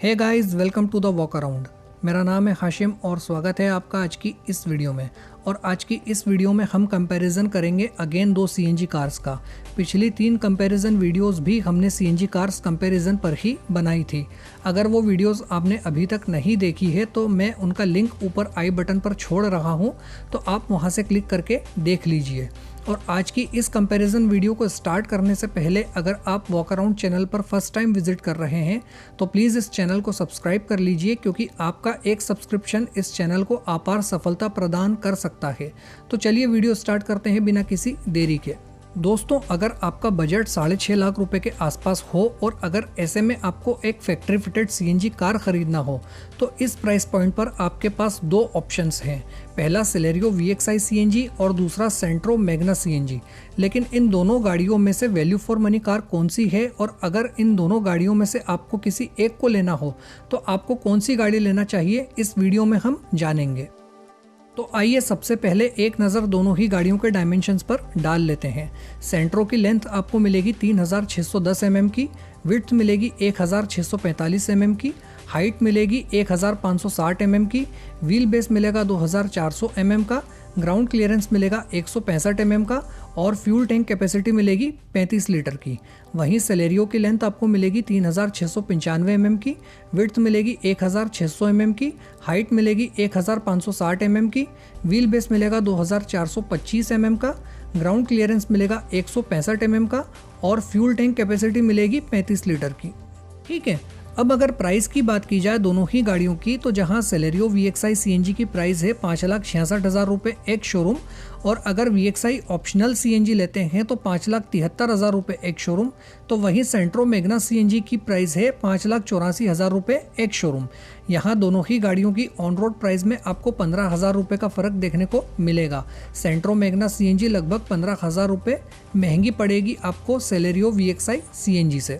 Hey guys, welcome to the walk around. मेरा नाम है हाशिम और स्वागत है आपका आज की इस वीडियो में। और आज की इस वीडियो में हम कंपैरिजन करेंगे अगेन दो सीएनजी कार्स का। पिछली 3 कंपैरिजन वीडियोस भी हमने सीएनजी कार्स कंपैरिजन पर ही बनाई थी। अगर वो वीडियोस आपने अभी तक नहीं देखी है तो मैं उनका लिंक ऊपर आई बटन पर छोड़ रहा हूँ, तो आप वहाँ से क्लिक करके देख लीजिए। और आज की इस कंपैरिजन वीडियो को स्टार्ट करने से पहले अगर आप वॉक अराउंड चैनल पर फर्स्ट टाइम विजिट कर रहे हैं तो प्लीज़ इस चैनल को सब्सक्राइब कर लीजिए, क्योंकि आपका एक सब्सक्रिप्शन इस चैनल को अपार सफलता प्रदान कर सकता है। तो चलिए वीडियो स्टार्ट करते हैं बिना किसी देरी के। दोस्तों, अगर आपका बजट 6.5 लाख रुपए के आसपास हो और अगर ऐसे में आपको एक फैक्ट्री फिटेड सीएनजी कार खरीदना हो तो इस प्राइस पॉइंट पर आपके पास 2 ऑप्शंस हैं। पहला सेलेरियो VXI सीएनजी और दूसरा सेंट्रो मैग्ना सीएनजी। लेकिन इन दोनों गाड़ियों में से वैल्यू फॉर मनी कार कौन सी है और अगर इन दोनों गाड़ियों में से आपको किसी एक को लेना हो तो आपको कौन सी गाड़ी लेना चाहिए, इस वीडियो में हम जानेंगे। तो आइए सबसे पहले एक नज़र दोनों ही गाड़ियों के डायमेंशंस पर डाल लेते हैं। सेंट्रो की लेंथ आपको मिलेगी 3610 mm की, विड्थ मिलेगी 1645 mm की, हाइट मिलेगी 1560 mm की, व्हील बेस मिलेगा 2400 mm का, ग्राउंड क्लियरेंस मिलेगा 165 mm का और फ्यूल टैंक कैपेसिटी मिलेगी 35 लीटर की। वहीं सेलेरियो की लेंथ आपको मिलेगी 3695 mm की, विड्थ मिलेगी 1600 mm की, हाइट मिलेगी 1560 mm की, व्हील बेस मिलेगा 2425 mm का, ग्राउंड क्लियरेंस मिलेगा 165 mm का और फ्यूल टैंक कैपेसिटी मिलेगी 35 लीटर की। ठीक है, अब अगर प्राइस की बात की जाए दोनों ही गाड़ियों की, तो जहां सेलेरियो VXI सीएनजी की प्राइस है 5,66,000 रुपये एक शोरूम, और अगर VXI ऑप्शनल सीएनजी लेते हैं तो 5,73,000 रुपये एक शोरूम, तो वहीं सेंट्रो मैग्ना सीएनजी की प्राइस है 5,84,000 रुपये एक शोरूम। यहाँ दोनों ही गाड़ियों की ऑन रोड प्राइस में आपको 15,000 रुपये का फ़र्क देखने को मिलेगा। सेंट्रो मैग्ना सीएनजी लगभग 15,000 रुपये महंगी पड़ेगी आपको सेलेरियो VXI सीएनजी से।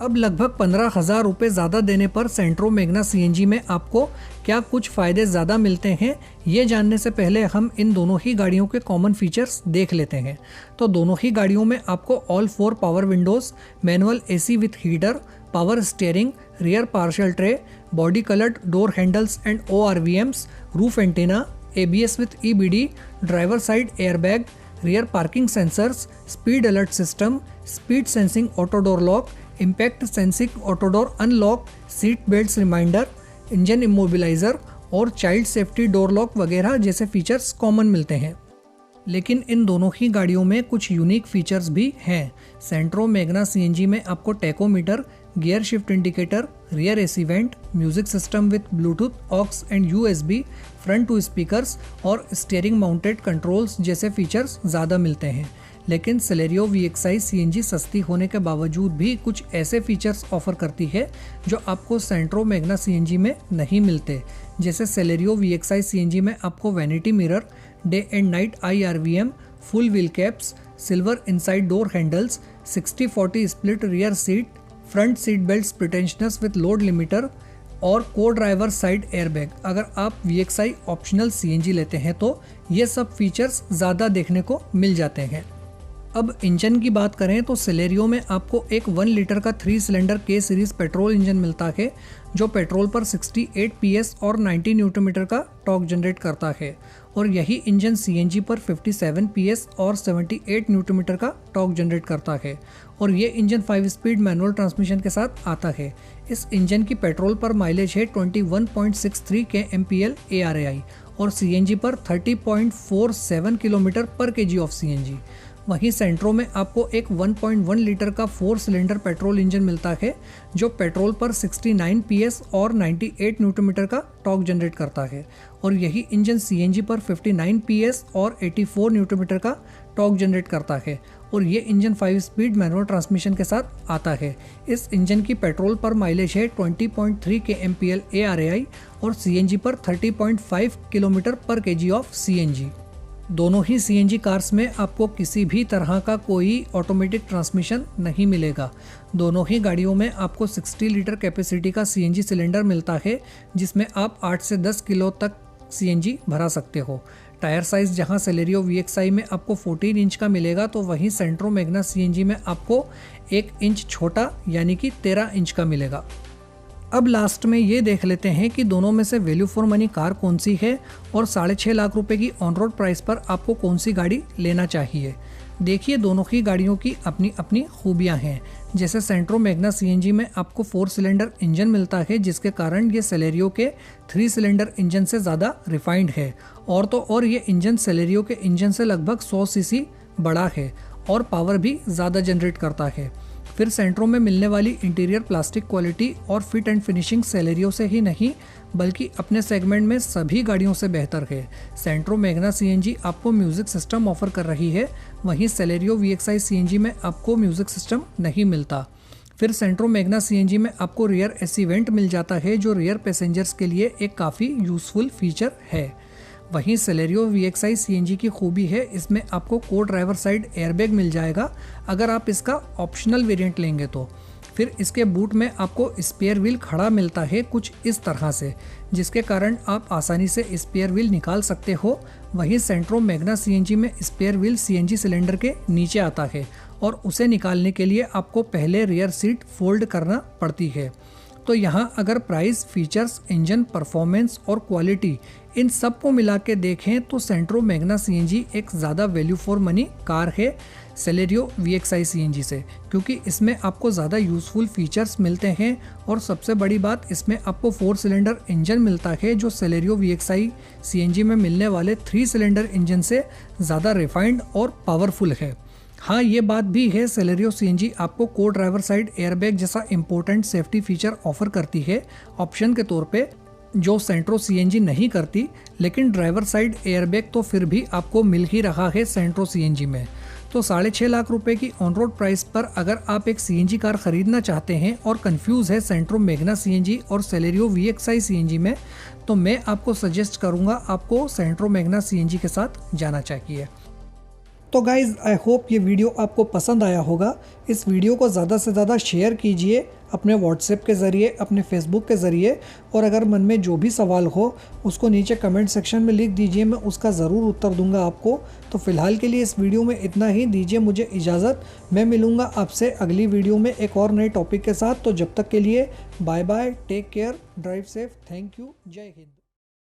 अब लगभग 15,000 रुपये ज़्यादा देने पर सेंट्रो मैग्ना सीएनजी में आपको क्या कुछ फ़ायदे ज़्यादा मिलते हैं, ये जानने से पहले हम इन दोनों ही गाड़ियों के कॉमन फीचर्स देख लेते हैं। तो दोनों ही गाड़ियों में आपको all 4 power windows, manual AC with heater, power steering, rear parcel tray, body coloured door handles and ORVMs, roof antenna, ABS with EBD, driver side airbag, rear parking sensors, speed alert system, speed sensing auto door lock, impact sensing auto door unlock, seat belt reminder, engine immobiliser और child safety door lock वगैरह जैसे features common मिलते हैं। लेकिन इन दोनों ही गाड़ियों में कुछ यूनिक फीचर्स भी हैं। सेंट्रो मैग्ना सीएनजी में आपको tachometer, gear shift indicator, rear AC vent, music system with Bluetooth, aux and USB, front 2 speakers और स्टीयरिंग माउंटेड कंट्रोल्स जैसे फीचर्स ज़्यादा मिलते हैं। लेकिन सेलेरियो VXI सीएनजी सस्ती होने के बावजूद भी कुछ ऐसे फीचर्स ऑफर करती है जो आपको सेंट्रो मैग्ना सीएनजी में नहीं मिलते। जैसे सेलेरियो VXI सीएनजी में आपको vanity mirror, day and night IRVM, full wheel caps, silver inside door handles, 60-40 split rear seat, front seat belt pretensioners with load limiter और को ड्राइवर साइड एयरबैग। अगर आप VXI ऑप्शनल सीएनजी लेते हैं तो ये सब फीचर्स ज़्यादा देखने को मिल जाते हैं। अब इंजन की बात करें तो सेलेरियो में आपको एक 1 लीटर का 3 cylinder K series petrol engine मिलता है, जो पेट्रोल पर 68 PS और 90 न्यूटन मीटर का टॉर्क जनरेट करता है, और यही इंजन CNG पर 57 PS और 78 न्यूटन मीटर का टॉर्क जनरेट करता है, और ये इंजन 5 स्पीड मैनुअल ट्रांसमिशन के साथ आता है। इस इंजन की पेट्रोल पर माइलेज है 21.63 kmpl ARAI और CNG पर 30.47 किलोमीटर पर kg ऑफ CNG। वहीं सेंट्रो में आपको एक 1.1 लीटर का 4 सिलेंडर पेट्रोल इंजन मिलता है, जो पेट्रोल पर 69 PS और 98 न्यूटन मीटर का टॉर्क जनरेट करता है, और यही इंजन CNG पर 59 PS और 84 न्यूटन मीटर का टॉर्क जनरेट करता है, और ये इंजन 5 स्पीड मैनुअल ट्रांसमिशन के साथ आता है। इस इंजन की पेट्रोल पर माइलेज है 20.3 kmpl ARAI और CNG पर 30.5 किलोमीटर पर kg ऑफ CNG। दोनों ही CNG कार्स में आपको किसी भी तरह का कोई ऑटोमेटिक ट्रांसमिशन नहीं मिलेगा। दोनों ही गाड़ियों में आपको 60 लीटर कैपेसिटी का CNG सिलेंडर मिलता है, जिसमें आप 8 से 10 किलो तक CNG भरा सकते हो। टायर साइज़ जहां सेलेरियो VXI में आपको 14 इंच का मिलेगा, तो वहीं सेंट्रो मैग्ना CNG में आपको 1 इंच छोटा यानी कि 13 इंच का मिलेगा। अब लास्ट में ये देख लेते हैं कि दोनों में से वैल्यू फॉर मनी कार कौन सी है और 6.5 लाख रुपए की ऑन रोड प्राइस पर आपको कौन सी गाड़ी लेना चाहिए। देखिए, दोनों ही गाड़ियों की अपनी अपनी खूबियां हैं। जैसे सेंट्रो मैग्ना सीएनजी में आपको 4 सिलेंडर इंजन मिलता है, जिसके कारण ये सेलेरियो के 3 सिलेंडर इंजन से ज़्यादा रिफाइंड है। और तो और ये इंजन सेलेरियो के इंजन से लगभग 100 सीसी बड़ा है और पावर भी ज़्यादा जनरेट करता है। फिर सेंट्रो में मिलने वाली इंटीरियर प्लास्टिक क्वालिटी और फिट एंड फिनिशिंग सेलेरियो से ही नहीं बल्कि अपने सेगमेंट में सभी गाड़ियों से बेहतर है। सेंट्रो मैग्ना सीएनजी आपको म्यूजिक सिस्टम ऑफर कर रही है, वहीं सेलेरियो VXI सीएनजी में आपको म्यूजिक सिस्टम नहीं मिलता। फिर सेंट्रो मैग्ना सीएनजी में आपको रियर एसी वेंट मिल जाता है, जो रियर पैसेंजर्स के लिए एक काफ़ी यूजफुल फीचर है। वहीं सेलेरियो VXI सीएनजी की खूबी है, इसमें आपको को ड्राइवर साइड एयरबैग मिल जाएगा अगर आप इसका ऑप्शनल वेरिएंट लेंगे तो। फिर इसके बूट में आपको स्पेयर व्हील खड़ा मिलता है कुछ इस तरह से, जिसके कारण आप आसानी से स्पेयर व्हील निकाल सकते हो। वहीं सेंट्रो मैग्ना सीएनजी में स्पेयर व्हील सीएनजी सिलेंडर के नीचे आता है और उसे निकालने के लिए आपको पहले रियर सीट फोल्ड करना पड़ती है। तो यहाँ अगर प्राइस, फीचर्स, इंजन, परफॉर्मेंस और क्वालिटी इन सब को मिला के देखें तो सेंट्रो मैग्ना सीएनजी एक ज़्यादा वैल्यू फॉर मनी कार है सेलेरियो VXI सीएनजी से, क्योंकि इसमें आपको ज़्यादा यूज़फुल फीचर्स मिलते हैं और सबसे बड़ी बात, इसमें आपको 4 सिलेंडर इंजन मिलता है जो सेलेरियो VXI सीएनजी में मिलने वाले 3 सिलेंडर इंजन से ज़्यादा रिफाइंड और पावरफुल है। हाँ, ये बात भी है, सेलेरियो सीएनजी आपको को ड्राइवर साइड एयरबैग जैसा इंपॉर्टेंट सेफ्टी फीचर ऑफर करती है ऑप्शन के तौर पे, जो सेंट्रो सीएनजी नहीं करती। लेकिन ड्राइवर साइड एयरबैग तो फिर भी आपको मिल ही रहा है सेंट्रो सीएनजी में। तो 6.5 लाख रुपए की ऑन रोड प्राइस पर अगर आप एक सीएनजी कार खरीदना चाहते हैं और कंफ्यूज है सेंट्रो मैग्ना सीएनजी और सेलेरियो VXI सीएनजी में, तो मैं आपको सजेस्ट करूंगा आपको सेंट्रो मैग्ना सीएनजी के साथ जाना चाहिए। तो गाइज़, आई होप ये वीडियो आपको पसंद आया होगा। इस वीडियो को ज़्यादा से ज़्यादा शेयर कीजिए अपने व्हाट्सएप के ज़रिए, अपने फेसबुक के ज़रिए, और अगर मन में जो भी सवाल हो उसको नीचे कमेंट सेक्शन में लिख दीजिए, मैं उसका ज़रूर उत्तर दूंगा आपको। तो फ़िलहाल के लिए इस वीडियो में इतना ही, दीजिए मुझे इजाज़त। मैं मिलूँगा आपसे अगली वीडियो में एक और नए टॉपिक के साथ। तो जब तक के लिए bye bye, take care, drive safe, thank you, जय हिंद।